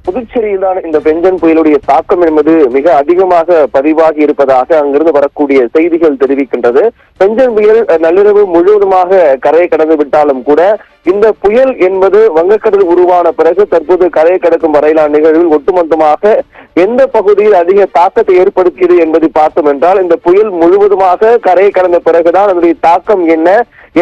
புதுச்சேரியில் தான் இந்த பெஞ்சன் புயலுடைய தாக்கம் என்பது மிக அதிகமாக பதிவாகி இருப்பதாக அங்கிருந்து வரக்கூடிய செய்திகள் தெரிவிக்கின்றது. பெஞ்சன் புயல் நள்ளிரவு முழுவதுமாக கரையை கடந்து விட்டாலும் கூட இந்த புயல் என்பது வங்கக்கடல் உருவான பிறகு தற்போது கரையை கடக்கும் வரையிலான நிகழ்வில் ஒட்டுமொத்தமாக எந்த பகுதியில் அதிக தாக்கத்தை ஏற்படுத்தியது என்பதை பார்த்தோம் என்றால், இந்த புயல் முழுவதுமாக கரையை கடந்த பிறகுதான் அதனுடைய தாக்கம் என்ன,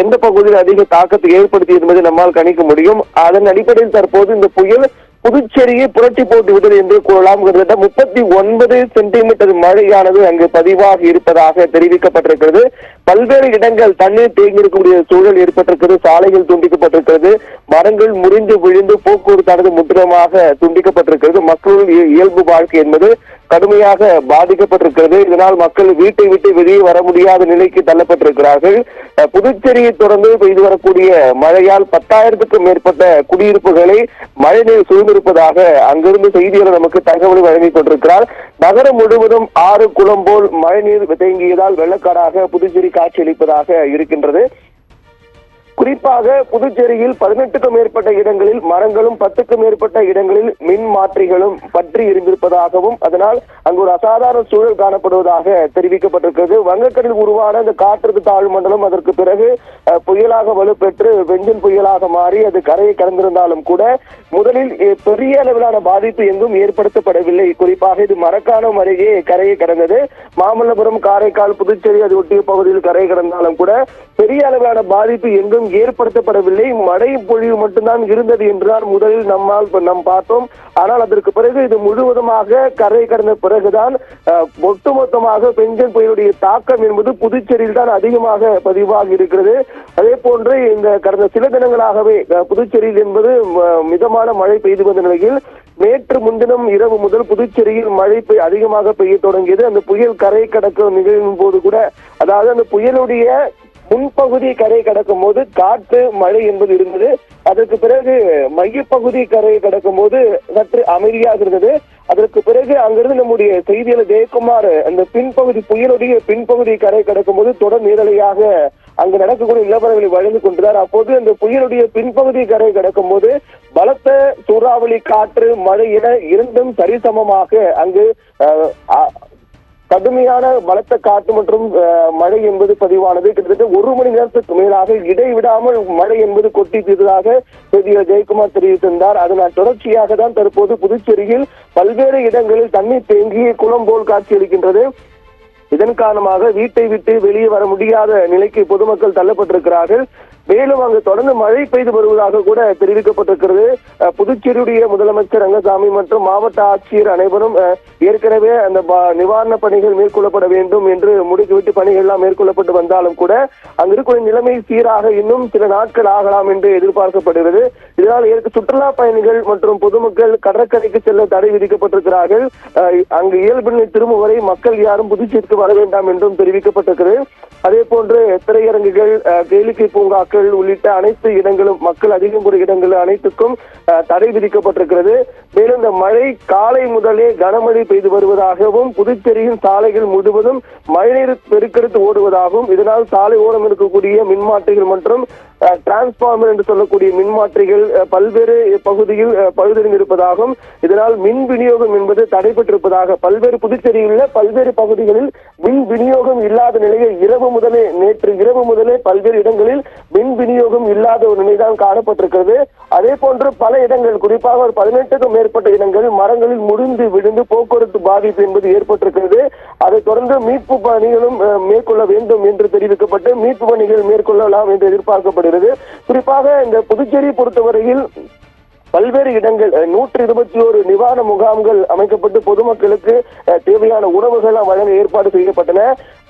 எந்த பகுதியில் அதிக தாக்கத்தை ஏற்படுத்தியது என்பதை நம்மால் கணிக்க முடியும். அதன் அடிப்படையில் தற்போது இந்த புயல் புதுச்சேரியை புரட்டி போட்டு விட்டது என்று கூறலாம். கிட்டத்தட்ட 39 சென்டிமீட்டர் மழையானது அங்கு பதிவாகி இருப்பதாக தெரிவிக்கப்பட்டிருக்கிறது. பல்வேறு இடங்கள் தண்ணீர் தேங்கியிருக்கக்கூடிய சூழல் ஏற்பட்டிருக்கிறது. சாலைகள் துண்டிக்கப்பட்டிருக்கிறது. மரங்கள் முறிந்து விழுந்து போக்குவரத்தானது முற்றிலுமாக துண்டிக்கப்பட்டிருக்கிறது. மக்களுடைய இயல்பு வாழ்க்கை என்பது கடுமையாக பாதிக்கப்பட்டிருக்கிறது. இதனால் மக்கள் வீட்டை விட்டு வெளியே வர முடியாத நிலைக்கு தள்ளப்பட்டிருக்கிறார்கள். புதுச்சேரியை தொடர்ந்து பெய்து வரக்கூடிய மழையால் 10,000க்கும் மேற்பட்ட குடியிருப்புகளை மழைநீர் சூழ்ந்திருப்பதாக அங்கிருந்து செய்தியாளர் நமக்கு தகவல் வழங்கிக் கொண்டிருக்கிறார். நகரம் முழுவதும் 6 குளம் போல் மழைநீர் தேங்கியதால் வெள்ளக்காடாக புதுச்சேரி காட்சியளிப்பதாக இருக்கின்றது. குறிப்பாக புதுச்சேரியில் 18க்கும் மேற்பட்ட இடங்களில் மரங்களும் 10க்கும் மேற்பட்ட இடங்களில் மின் மாற்றிகளும் பற்றி இருந்திருப்பதாகவும் அதனால் அங்கு ஒரு அசாதாரண சூழல் காணப்படுவதாக தெரிவிக்கப்பட்டிருக்கிறது. வங்கக்கடலில் உருவான இந்த காற்றழுத்த தாழ்வு மண்டலம் அதற்கு பிறகு புயலாக வலுப்பெற்று பெஞ்சன் புயலாக மாறி அது கரையை கடந்திருந்தாலும் கூட முதலில் பெரிய அளவிலான பாதிப்பு எங்கும் ஏற்படுத்தப்படவில்லை. குறிப்பாக இது மரக்காணம் அருகே கரையை கடந்தது. மாமல்லபுரம், காரைக்கால், புதுச்சேரி அது ஒட்டிய பகுதியில் கரையை கடந்தாலும் கூட பெரிய அளவிலான பாதிப்பு எங்கும் ஏற்படுத்தப்படவில்லை. மழை பொழிவு மட்டும்தான் இருந்தது என்றுதான் முதலில் நாம் பார்த்தோம். ஆனால் அதற்கு பிறகு இது முழுவதுமாக கரை கடந்த பிறகுதான் ஒட்டுமொத்தமாக பெஞ்சன் புயலுடைய தாக்கம் என்பது புதுச்சேரியில் தான் அதிகமாக பதிவாகி இருக்கிறது. அதே போன்று இந்த கடந்த சில தினங்களாகவே புதுச்சேரியில் என்பது மிதமான மழை பெய்து வந்த நிலையில் நேற்று முன்தினம் இரவு முதல் புதுச்சேரியில் மழை அதிகமாக பெய்ய தொடங்கியது. அந்த புயல் கரை கடக்க நிகழ்வின் போது கூட, அதாவது அந்த புயலுடைய முன்பகுதி கரை கடக்கும் போது காற்று மழை என்பது இருந்தது. அதற்கு பிறகு மையப்பகுதி கரையை கடக்கும் போது சற்று அமைதியாக இருந்தது. அதற்கு பிறகு அங்கிருந்து நம்முடைய செய்தியாளர் ஜெயக்குமார் அந்த பின்பகுதி புயலுடைய பின்பகுதி கரை கடக்கும் போது தொடர் நீரலையாக அங்கு நடக்கக்கூடிய நிலவரங்களை வழங்கி கொண்டார். அப்போது அந்த புயலுடைய பின்பகுதி கரை கடக்கும் போது பலத்த சூறாவளி காற்று மழை என இரண்டும் சரிசமமாக அங்கு கடுமையான பலத்த காற்று மற்றும் மழை என்பது பதிவானது. கிட்டத்தட்ட 1 மணி நேரத்துக்கு மேலாக இடைவிடாமல் மழை என்பது கொட்டி தீர்ந்ததாக செய்தியாளர் ஜெயக்குமார் தெரிவித்திருந்தார். அதனால் தொடர்ச்சியாக தான் தற்போது புதுச்சேரியில் பல்வேறு இடங்களில் தண்ணீர் தேங்கி குளம் போல் காட்சியளிக்கின்றது. இதன் காரணமாக வீட்டை விட்டு வெளியே வர முடியாத நிலைக்கு பொதுமக்கள் தள்ளப்பட்டிருக்கிறார்கள். மேலும் அங்கு தொடர்ந்து மழை பெய்து வருவதாக கூட தெரிவிக்கப்பட்டிருக்கிறது. புதுச்சேரியுடைய முதலமைச்சர் ரங்கசாமி மற்றும் மாவட்ட ஆட்சியர் அனைவரும் ஏற்கனவே அந்த நிவாரண பணிகள் மேற்கொள்ளப்பட வேண்டும் என்று முடுக்கிவிட்டு பணிகள் எல்லாம் மேற்கொள்ளப்பட்டு வந்தாலும் கூட அங்கு இருக்கக்கூடிய நிலைமை சீராக இன்னும் சில நாட்கள் ஆகலாம் என்று எதிர்பார்க்கப்படுகிறது. இதனால் சுற்றுலா பயணிகள் மற்றும் பொதுமக்கள் கடற்கரைக்கு செல்ல தடை விதிக்கப்பட்டிருக்கிறார்கள். அங்கு இயல்பு நிலை திரும்பும் வரை மக்கள் யாரும் புதுச்சேரிக்கு வர வேண்டாம் என்றும் தெரிவிக்கப்பட்டிருக்கிறது. அதே போன்று திரையரங்குகள், கேளிக்கை பூங்காக்கள் உள்ளிட்ட அனைத்து இடங்களும் மக்கள் அதிகம் கூடிய இடங்கள் அனைத்துக்கும் தடை விதிக்கப்பட்டிருக்கிறது. மேலும் இந்த மழை காலை முதலே கனமழை பெய்து வருவதாகவும் புதுச்சேரியின் சாலைகள் முழுவதும் மழைநீர் பெருக்கெடுத்து ஓடுவதாகவும் இதனால் சாலை ஓரம் இருக்கக்கூடிய மின்மாற்றிகள் மற்றும் டிரான்ஸ்பார்மர் என்று சொல்லக்கூடிய மின்மாற்றிகள் பல்வேறு பகுதியில் பழுதடைந்திருப்பதாகவும் இதனால் மின் விநியோகம் என்பது தடைபட்டிருப்பதாக புதுச்சேரியில் உள்ள பல்வேறு பகுதிகளில் மின் விநியோகம் இல்லாத நிலையில் நேற்று இரவு முதலே பல்வேறு இடங்களில் மின் விநியோகம் இல்லாத ஒரு நிலைதான் காணப்பட்டிருக்கிறது. அதே போன்று பல இடங்கள், குறிப்பாக ஒரு 18க்கும் மேற்பட்ட இடங்கள் மரங்களில் முறிந்து விழுந்து போக்குவரத்து பாதிப்பு என்பது ஏற்பட்டிருக்கிறது. அதைத் தொடர்ந்து மீட்பு பணிகளும் மேற்கொள்ள வேண்டும் என்று தெரிவிக்கப்பட்டு மீட்பு பணிகள் மேற்கொள்ளலாம் என்று எதிர்பார்க்கப்படுகிறது. குறிப்பாக இந்த புதுச்சேரியை பொறுத்தவரையில் பல்வேறு இடங்கள் 121 நிவாரண முகாம்கள் அமைக்கப்பட்டு பொதுமக்களுக்கு தேவையான உணவுகள் வழங்க ஏற்பாடு செய்யப்பட்டன.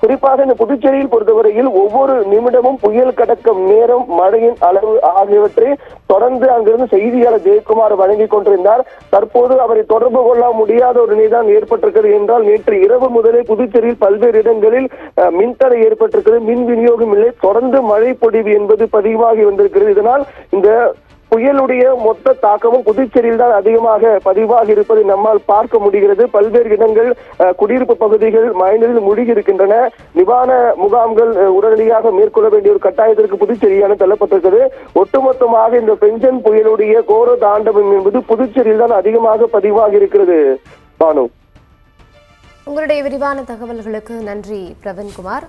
குறிப்பாக இந்த புதுச்சேரியில் பொறுத்தவரையில் ஒவ்வொரு நிமிடமும் புயல் கடக்கும் நேரம், மழையின் அளவு ஆகியவற்றை தொடர்ந்து அங்கிருந்து செய்தியாளர் ஜெயக்குமார் வழங்கிக் கொண்டிருந்தார். தற்போது அவரை தொடர்பு கொள்ள முடியாத ஒரு நிலைதான் ஏற்பட்டிருக்கிறது என்றால் நேற்று இரவு முதலே புதுச்சேரியில் பல்வேறு இடங்களில் மின்தடை ஏற்பட்டிருக்கிறது. மின் விநியோகம் இல்லை. தொடர்ந்து மழை பொழிவு என்பது பதிவாகி வந்திருக்கிறது. இதனால் இந்த புயலுடைய மொத்த தாக்கமும் புதுச்சேரியில் தான் அதிகமாக பதிவாகி இருப்பதை நம்மால் பார்க்க முடிகிறது. பல்வேறு இடங்கள் குடியிருப்பு பகுதிகள் மழைநீரில் மூழ்கி இருக்கின்றன. நிவாரண முகாம்கள் உடனடியாக மேற்கொள்ள வேண்டிய ஒரு கட்டாயத்திற்கு புதுச்சேரியான தள்ளப்பட்டிருக்கிறது. ஒட்டுமொத்தமாக இந்த பெஞ்சன் புயலுடைய கோர தாண்டவம் என்பது புதுச்சேரியில் தான் அதிகமாக பதிவாகி இருக்கிறது. பானு, உங்களுடைய விரிவான தகவல்களுக்கு நன்றி பிரவீன்குமார்.